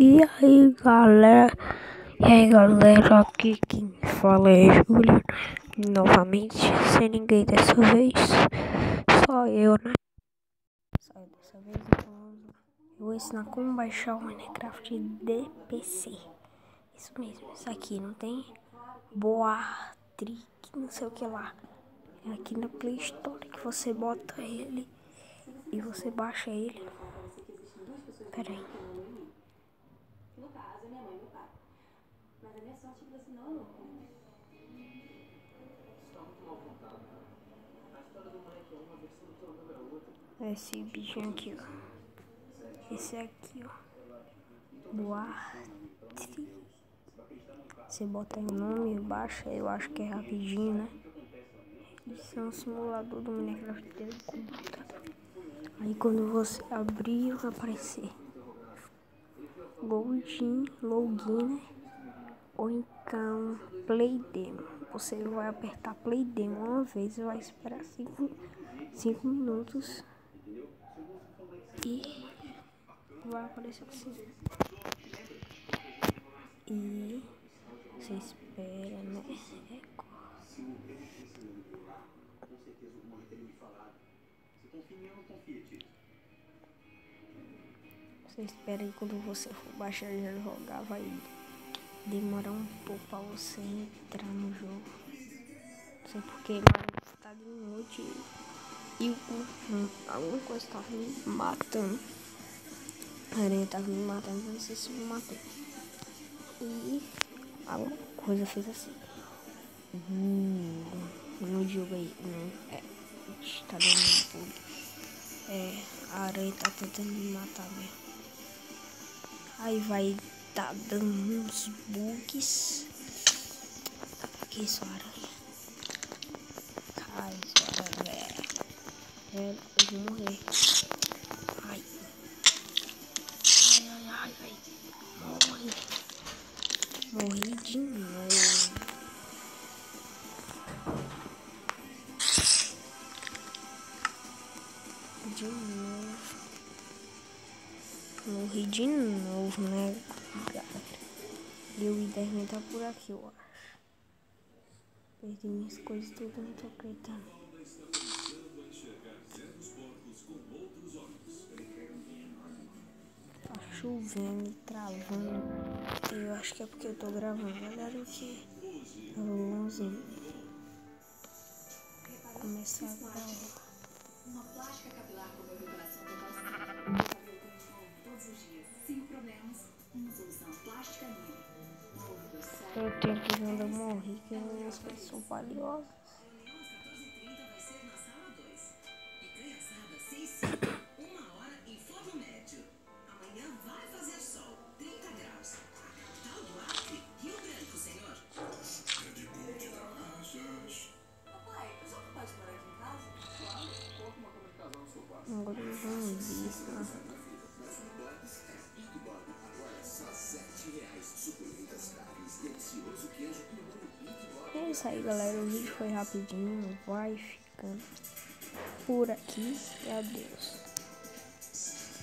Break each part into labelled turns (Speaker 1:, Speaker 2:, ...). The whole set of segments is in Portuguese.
Speaker 1: E aí galera, aqui quem fala é Júlio, novamente, sem ninguém dessa vez, só eu, né? Só eu dessa vez, então eu vou ensinar como baixar o Minecraft de PC. Isso mesmo, isso aqui não tem Boatrick, não sei o que lá. É aqui na Play Store que você bota ele e você baixa ele. Pera aí.
Speaker 2: No caso, minha mãe e meu pai. Mas a minha sorte é que você não é louco. Está muito mal contado. A história do moleque é uma versão do teu nome é outra.
Speaker 1: Esse bichinho aqui, ó. Esse aqui, ó. Boatrick. Você bota aí o nome, baixa, eu acho que é rapidinho, né? Isso é um simulador do Minecraft do computador. Aí quando você abrir, vai aparecer login, né? Ou então play demo. Você vai apertar play demo uma vez e vai esperar 5 minutos e vai aparecer assim. E você espera, né? Você espera aí, quando você for baixar e jogar, vai demorar um pouco pra você entrar no jogo. Não sei porque, mas tá de noite e alguma coisa tava me matando. A aranha tava me matando, não sei se me matou. E alguma coisa fez assim. No jogo aí, tá dando bug. A aranha tá tentando me matar mesmo. Aí vai tá dando uns bugs. Que isso, aranha? Ai, sua aranha, velho. Eu vou morrer. Ai. Ai, velho. Morri de novo. Morri de novo, né, galera? E o Ederman tá por aqui, eu acho. Perdi minhas coisas tudo, não tô acreditando. Tá chovendo e travando. Eu acho que é porque eu tô gravando, galera, que é 11. Começar a gravar.
Speaker 2: Uma plástica capilar com recuperação total cabelo todos os dias, sem problemas. Uma solução plástica livre.
Speaker 1: Eu tenho que ver onde eu morri, que minhas coisas são valiosas.
Speaker 2: Vai ser na sala 2. Picanha assada 6,5. 1 hora em forno médio. Amanhã vai fazer sol. 30 graus. A capital do Acre, Rio Branco, senhor. É de bom de dar asas. Papai, o senhor pode morar aqui em casa? Claro, coloca uma cama de casal no seu quarto.
Speaker 1: Agora eu vou ver isso, né? É isso aí, galera. O vídeo foi rapidinho. Vai ficando por aqui. E adeus.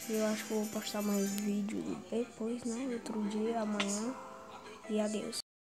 Speaker 1: Eu acho que eu vou postar mais vídeo depois, né? Outro dia, amanhã. E adeus.